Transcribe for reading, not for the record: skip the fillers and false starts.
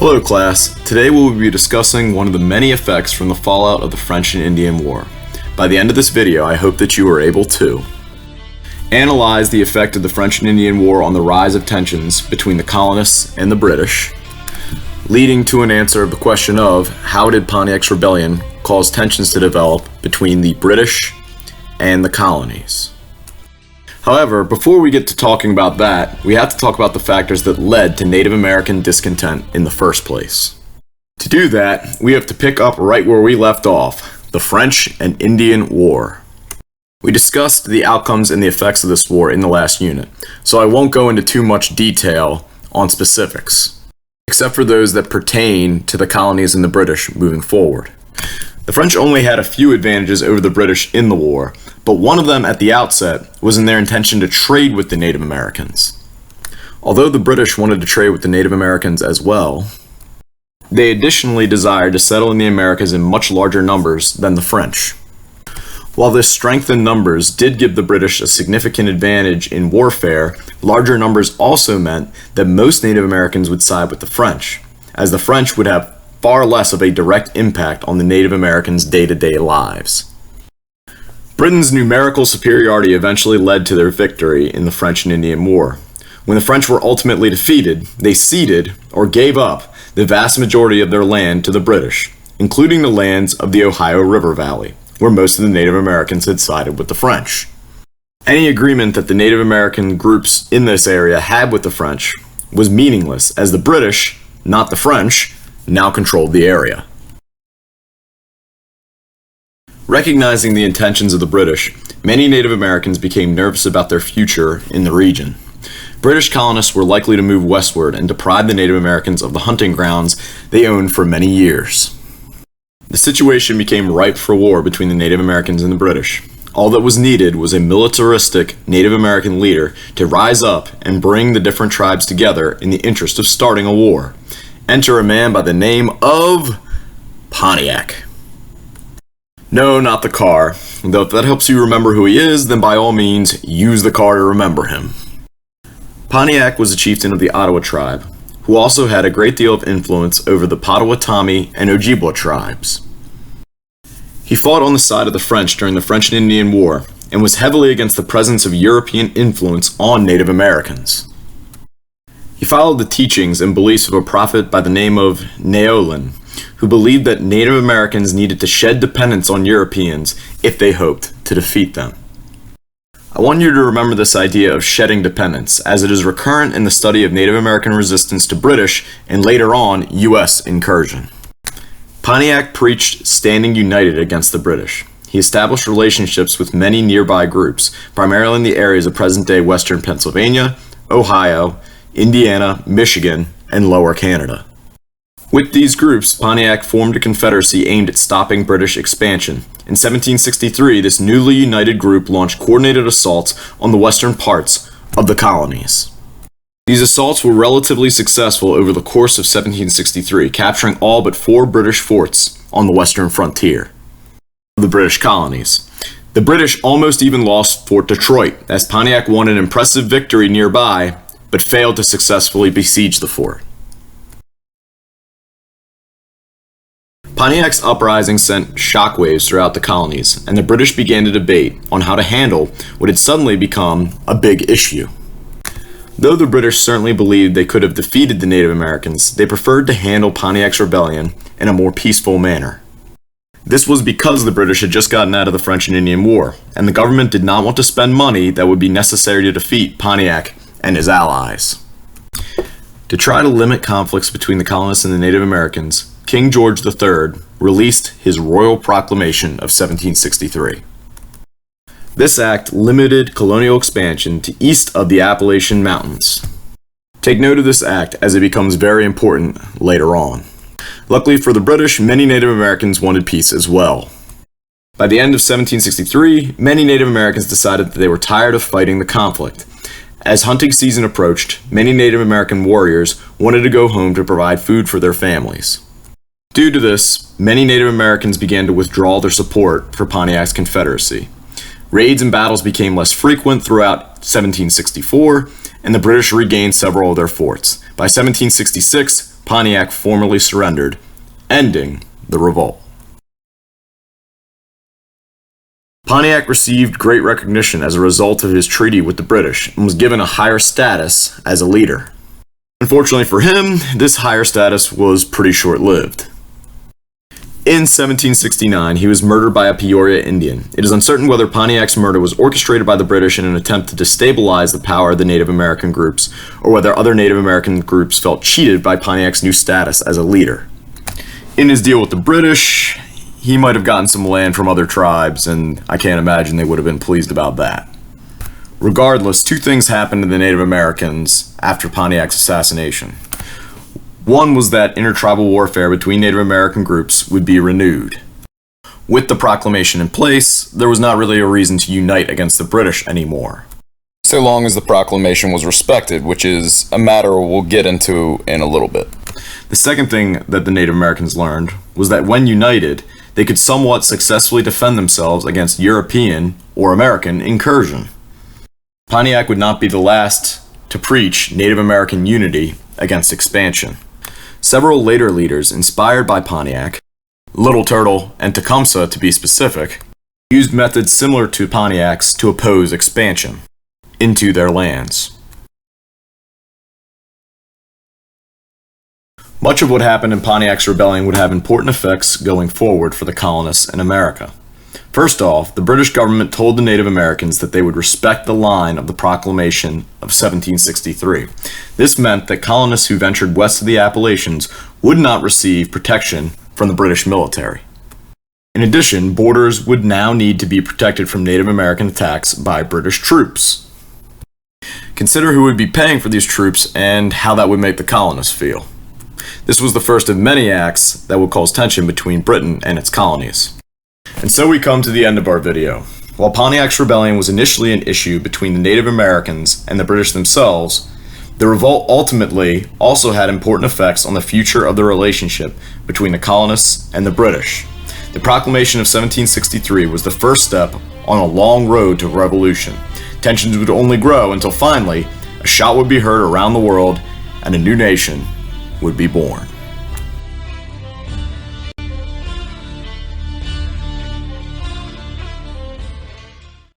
Hello class, today we will be discussing one of the many effects from the fallout of the French and Indian War. By the end of this video, I hope that you are able to analyze the effect of the French and Indian War on the rise of tensions between the colonists and the British, leading to an answer of the question of how did Pontiac's rebellion cause tensions to develop between the British and the colonies. However, before we get to talking about that, we have to talk about the factors that led to Native American discontent in the first place. To do that, we have to pick up right where we left off, the French and Indian War. We discussed the outcomes and the effects of this war in the last unit, so I won't go into too much detail on specifics, except for those that pertain to the colonies and the British moving forward. The French only had a few advantages over the British in the war, but one of them at the outset was in their intention to trade with the Native Americans. Although the British wanted to trade with the Native Americans as well, they additionally desired to settle in the Americas in much larger numbers than the French. While this strength in numbers did give the British a significant advantage in warfare, larger numbers also meant that most Native Americans would side with the French, as the French would have far less of a direct impact on the Native Americans' day-to-day lives. Britain's numerical superiority eventually led to their victory in the French and Indian War. When the French were ultimately defeated, they ceded, or gave up, the vast majority of their land to the British, including the lands of the Ohio River Valley, where most of the Native Americans had sided with the French. Any agreement that the Native American groups in this area had with the French was meaningless, as the British, not the French, now controlled the area. Recognizing the intentions of the British, many Native Americans became nervous about their future in the region. British colonists were likely to move westward and deprive the Native Americans of the hunting grounds they owned for many years. The situation became ripe for war between the Native Americans and the British. All that was needed was a militaristic Native American leader to rise up and bring the different tribes together in the interest of starting a war. Enter a man by the name of Pontiac. No, not the car. Though if that helps you remember who he is, then by all means, use the car to remember him. Pontiac was a chieftain of the Ottawa tribe, who also had a great deal of influence over the Potawatomi and Ojibwa tribes. He fought on the side of the French during the French and Indian War, and was heavily against the presence of European influence on Native Americans. He followed the teachings and beliefs of a prophet by the name of Neolin, who believed that Native Americans needed to shed dependence on Europeans if they hoped to defeat them. I want you to remember this idea of shedding dependence, as it is recurrent in the study of Native American resistance to British and later on U.S. incursion. Pontiac preached standing united against the British. He established relationships with many nearby groups, primarily in the areas of present-day western Pennsylvania, Ohio, Indiana, Michigan, and Lower Canada. With these groups, Pontiac formed a confederacy aimed at stopping British expansion. In 1763, this newly united group launched coordinated assaults on the western parts of the colonies. These assaults were relatively successful over the course of 1763, capturing all but 4 British forts on the western frontier of the British colonies. The British almost even lost Fort Detroit, as Pontiac won an impressive victory nearby, but failed to successfully besiege the fort. Pontiac's uprising sent shockwaves throughout the colonies, and the British began to debate on how to handle what had suddenly become a big issue. Though the British certainly believed they could have defeated the Native Americans, they preferred to handle Pontiac's rebellion in a more peaceful manner. This was because the British had just gotten out of the French and Indian War, and the government did not want to spend money that would be necessary to defeat Pontiac and his allies. To try to limit conflicts between the colonists and the Native Americans, King George III released his Royal Proclamation of 1763. This act limited colonial expansion to east of the Appalachian Mountains. Take note of this act as it becomes very important later on. Luckily for the British, many Native Americans wanted peace as well. By the end of 1763, many Native Americans decided that they were tired of fighting the conflict. As hunting season approached, many Native American warriors wanted to go home to provide food for their families. Due to this, many Native Americans began to withdraw their support for Pontiac's Confederacy. Raids and battles became less frequent throughout 1764, and the British regained several of their forts. By 1766, Pontiac formally surrendered, ending the revolt. Pontiac received great recognition as a result of his treaty with the British and was given a higher status as a leader. Unfortunately for him, this higher status was pretty short-lived. In 1769, he was murdered by a Peoria Indian. It is uncertain whether Pontiac's murder was orchestrated by the British in an attempt to destabilize the power of the Native American groups, or whether other Native American groups felt cheated by Pontiac's new status as a leader. In his deal with the British, he might have gotten some land from other tribes, and I can't imagine they would have been pleased about that. Regardless, two things happened to the Native Americans after Pontiac's assassination. One was that intertribal warfare between Native American groups would be renewed. With the proclamation in place, there was not really a reason to unite against the British anymore, so long as the proclamation was respected, which is a matter we'll get into in a little bit. The second thing that the Native Americans learned was that when united, they could somewhat successfully defend themselves against European or American incursion. Pontiac would not be the last to preach Native American unity against expansion. Several later leaders inspired by Pontiac, Little Turtle and Tecumseh to be specific, used methods similar to Pontiac's to oppose expansion into their lands. Much of what happened in Pontiac's rebellion would have important effects going forward for the colonists in America. First off, the British government told the Native Americans that they would respect the line of the Proclamation of 1763. This meant that colonists who ventured west of the Appalachians would not receive protection from the British military. In addition, borders would now need to be protected from Native American attacks by British troops. Consider who would be paying for these troops and how that would make the colonists feel. This was the first of many acts that would cause tension between Britain and its colonies. And so we come to the end of our video. While Pontiac's rebellion was initially an issue between the Native Americans and the British themselves, the revolt ultimately also had important effects on the future of the relationship between the colonists and the British. The Proclamation of 1763 was the first step on a long road to revolution. Tensions would only grow until finally, a shout would be heard around the world and a new nation would be born.